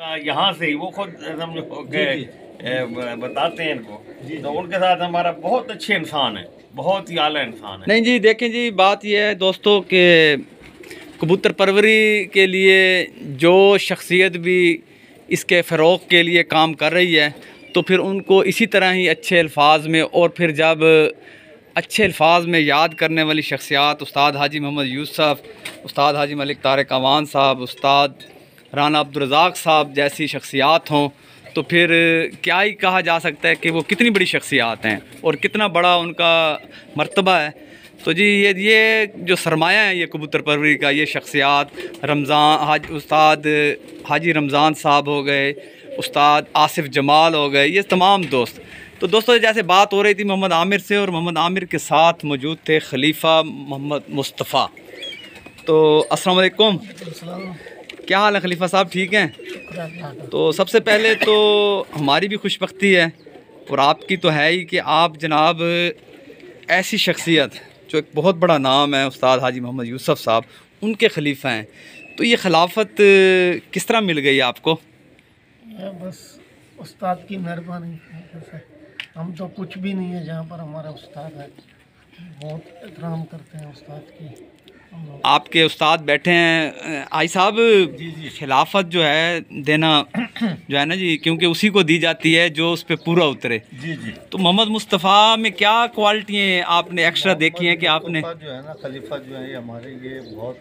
यहाँ से ही वो खुद समझो बताते हैं इनको, तो उनके साथ हमारा बहुत अच्छे इंसान है, बहुत ही आला इंसान है। नहीं जी, देखें जी, बात यह है दोस्तों कि कबूतर परवरी के लिए जो शख्सियत भी इसके फ़रोग़ के लिए काम कर रही है, तो फिर उनको इसी तरह ही अच्छे अल्फाज में, और फिर जब अच्छे अल्फाज में याद करने वाली शख्सियात उस्ताद हाजी मोहम्मद यूसुफ, उस्ताद हाजी मलिक तारिक अवान साहब, उस्ताद राना अब्दुल रज़ाक साहब जैसी शख्सियात हों, तो फिर क्या ही कहा जा सकता है कि वो कितनी बड़ी शख्सियात हैं और कितना बड़ा उनका मर्तबा है। तो जी ये जो सरमाया है ये कबूतर परवरी का, ये शख्सियात उस्ताद हाजी रमज़ान साहब हो गए, उस्ताद आसिफ जमाल हो गए, ये तमाम दोस्त। तो दोस्तों जैसे बात हो रही थी मोहम्मद आमिर से, और मोहम्मद आमिर के साथ मौजूद थे खलीफा मोहम्मद मुस्तफ़ा। तो अस्सलाम वालेकुम, क्या हाल है खलीफा साहब, ठीक हैं? तो सबसे पहले तो हमारी भी खुशबख्ती है और आपकी तो है ही कि आप जनाब ऐसी शख्सियत जो एक बहुत बड़ा नाम है उस्ताद हाजी मोहम्मद यूसुफ साहब, उनके खलीफा हैं। तो ये खिलाफत किस तरह मिल गई आपको? बस उस्ताद की मेहरबानी, हम तो कुछ भी नहीं है जहाँ पर हमारा उस्ताद है, बहुत एहतराम करते हैं उस्ताद की। आपके उस्ताद बैठे हैं आई साहब, खिलाफत जो है देना जो है ना जी, क्योंकि उसी को दी जाती है जो उस पर पूरा उतरे। जी जी। तो मोहम्मद मुस्तफ़ा में क्या क्वालिटियाँ आपने एक्स्ट्रा देखी हैं कि आपने? जो है ना खलीफा जो है ये हमारे लिए बहुत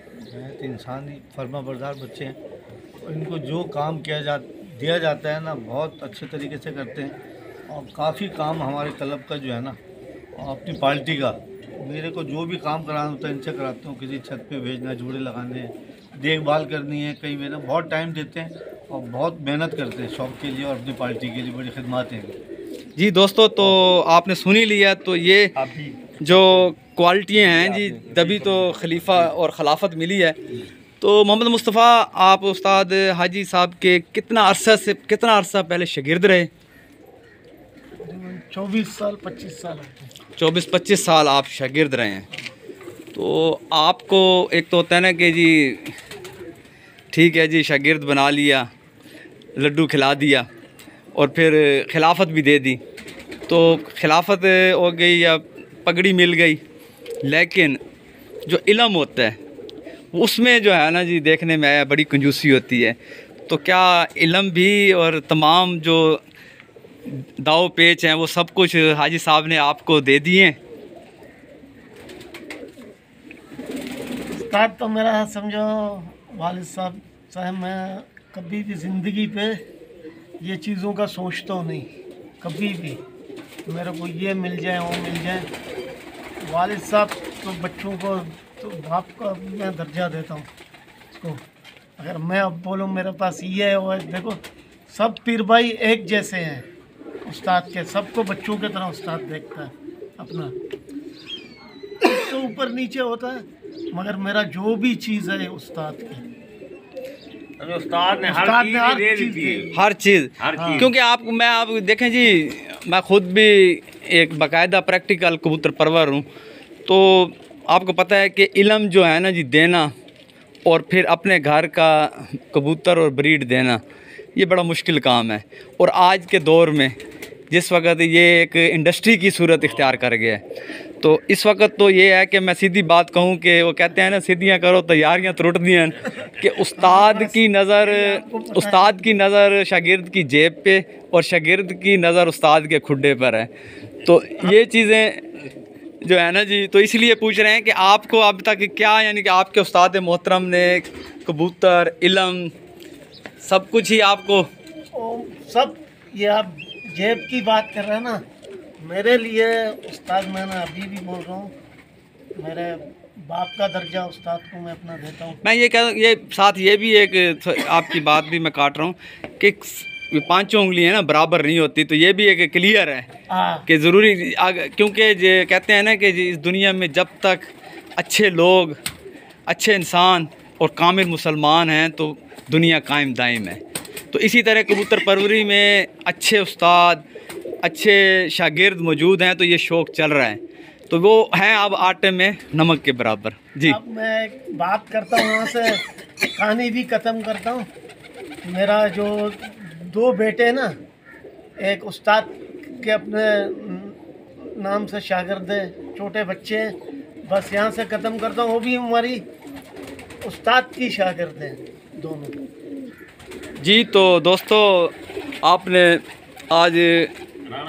इंसानी फर्मा बरदार बच्चे हैं, और इनको जो काम दिया जाता है ना बहुत अच्छे तरीके से करते हैं, और काफ़ी काम हमारे क्लब का जो है ना अपनी पार्टी का मेरे को जो भी काम कराना होता है इनसे कराता हूँ। किसी छत पे भेजना, जूड़े लगाने, देखभाल करनी है, कहीं में ना बहुत टाइम देते हैं और बहुत मेहनत करते हैं शौक़ के लिए और अपनी पार्टी के लिए, बड़ी खिदमत हैं जी। दोस्तों तो आपने सुन ही लिया, तो ये जो क्वालिटियाँ हैं जी, तभी तो खलीफा और खिलाफत मिली है। तो मोहम्मद मुस्तफ़ा, आप उस्ताद हाजी साहब के कितना अरसा पहले शागिर्द रहे? 24 साल 25 साल 24-25 साल आप शागिर्द रहे हैं। तो आपको एक तो होता है ना कि जी ठीक है जी, शागिर्द बना लिया, लड्डू खिला दिया और फिर खिलाफत भी दे दी, तो खिलाफत हो गई या पगड़ी मिल गई, लेकिन जो इल्म होता है उसमें जो है ना जी देखने में आया बड़ी कंजूसी होती है। तो क्या इल्म भी और तमाम जो दाव पेच हैं वो सब कुछ हाजी साहब ने आपको दे दिए? उस्ताद तो मेरा समझो वालिद साहब चाहे मैं कभी भी ज़िंदगी पे ये चीज़ों का सोचता नहीं, कभी भी मेरे को ये मिल जाए वो मिल जाए। वालिद साहब तो बच्चों को तो बाप का मैं दर्जा देता हूँ उसको। अगर मैं अब बोलूँ मेरे पास ये है वो है, देखो सब पीर भाई एक जैसे हैं उस्ताद के, सबको बच्चों की तरह उस्ताद देखता है अपना, तो ऊपर नीचे होता है, मगर मेरा जो भी चीज़ है उस्ताद की, उस्ताद ने हर चीज़। क्योंकि आप देखें जी, मैं ख़ुद भी एक बाकायदा प्रैक्टिकल कबूतर परवर हूँ, तो आपको पता है कि इल्म जो है ना जी देना और फिर अपने घर का कबूतर और ब्रीड देना ये बड़ा मुश्किल काम है। और आज के दौर में जिस वक्त ये एक इंडस्ट्री की सूरत इख्तियार कर गया है, तो इस वक्त तो ये है कि मैं सीधी बात कहूँ कि वो कहते हैं ना सीधियाँ करो तैयारियाँ त्रुट दियाँ, कि उस्ताद की नज़र शागिर्द की जेब पे और शागिर्द की नज़र उस्ताद के खुड्डे पर है। तो ये चीज़ें जो है ना जी, तो इसलिए पूछ रहे हैं कि आपको अब तक क्या, यानी कि आपके उस्ताद मोहतरम ने कबूतर, इल्म सब कुछ ही आपको सब, ये आप जेब की बात कर रहे हैं ना, मेरे लिए उस्ताद, मैंने अभी भी बोल रहा हूँ, मेरे बाप का दर्जा उस्ताद को मैं अपना देता हूँ। मैं ये कह, ये साथ ये भी एक आपकी बात भी मैं काट रहा हूँ कि ये पांचों उंगलियां ना बराबर नहीं होती, तो ये भी एक क्लियर है कि ज़रूरी, क्योंकि ये कहते हैं ना कि इस दुनिया में जब तक अच्छे लोग, अच्छे इंसान और कामिल मुसलमान हैं तो दुनिया कायम दायम है। तो इसी तरह कबूतर परवरी में अच्छे उस्ताद, अच्छे शागिर्द मौजूद हैं, तो ये शौक़ चल रहा है, तो वो हैं अब आटे में नमक के बराबर। जी अब मैं एक बात करता हूँ, वहाँ से कहानी भी ख़त्म करता हूँ। मेरा जो 2 बेटे हैं ना, एक उस्ताद के अपने नाम से शागिर्द है, छोटे बच्चे हैं। बस यहाँ से ख़त्म करता हूँ, वो भी हमारी उस्ताद की शागिर्द हैं दोनों। जी तो दोस्तों, आपने आज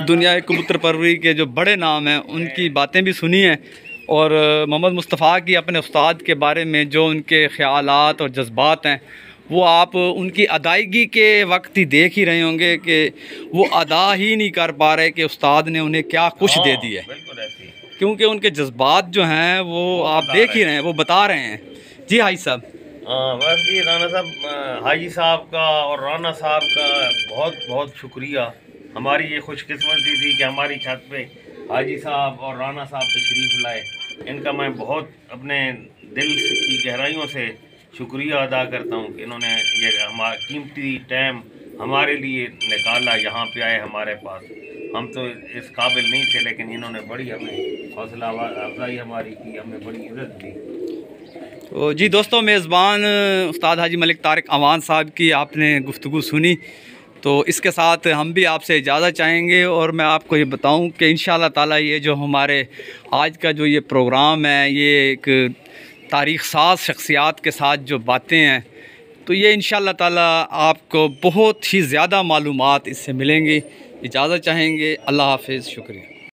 दुनिया कबूतर परवरी के जो बड़े नाम हैं उनकी बातें भी सुनी हैं, और मोहम्मद मुस्तफ़ा की अपने उस्ताद के बारे में जो उनके ख़यालात और जज्बात हैं वो आप उनकी अदायगी के वक्त ही देख ही रहे होंगे कि वो अदा ही नहीं कर पा रहे कि उस्ताद ने उन्हें क्या कुछ दे दिया है, क्योंकि उनके जज्बात जो हैं वो आप देख ही रहे हैं, वो बता रहे हैं। जी हाजी साहब। बस जी राना साहब, हाजी साहब का और राना साहब का बहुत बहुत शुक्रिया। हमारी ये खुशकिस्मती थी कि हमारी छत पे हाजी साहब और राना साहब तशरीफ़ लाए। इनका मैं बहुत अपने दिल की गहराइयों से शुक्रिया अदा करता हूँ कि इन्होंने ये हमारा कीमती टाइम हमारे लिए निकाला, यहाँ पे आए हमारे पास। हम तो इस काबिल नहीं थे, लेकिन इन्होंने बड़ी हमें हौसला अफजाई हमारी की, हमें बड़ी इज़्ज़त दी। तो जी दोस्तों, मेज़बान उस्ताद हाजी मलिक तारिक अवान साहब की आपने गुफ्तगू सुनी, तो इसके साथ हम भी आपसे इजाज़त चाहेंगे। और मैं आपको ये बताऊं कि इंशाअल्लाह ताला ये जो हमारे आज का जो ये प्रोग्राम है, ये एक तारीख़ साज शख्सियात के साथ जो बातें हैं, तो ये इंशाअल्लाह ताला आपको बहुत ही ज़्यादा मालूमात इससे मिलेंगी। इजाज़त चाहेंगे। अल्लाह हाफ़िज़, शुक्रिया।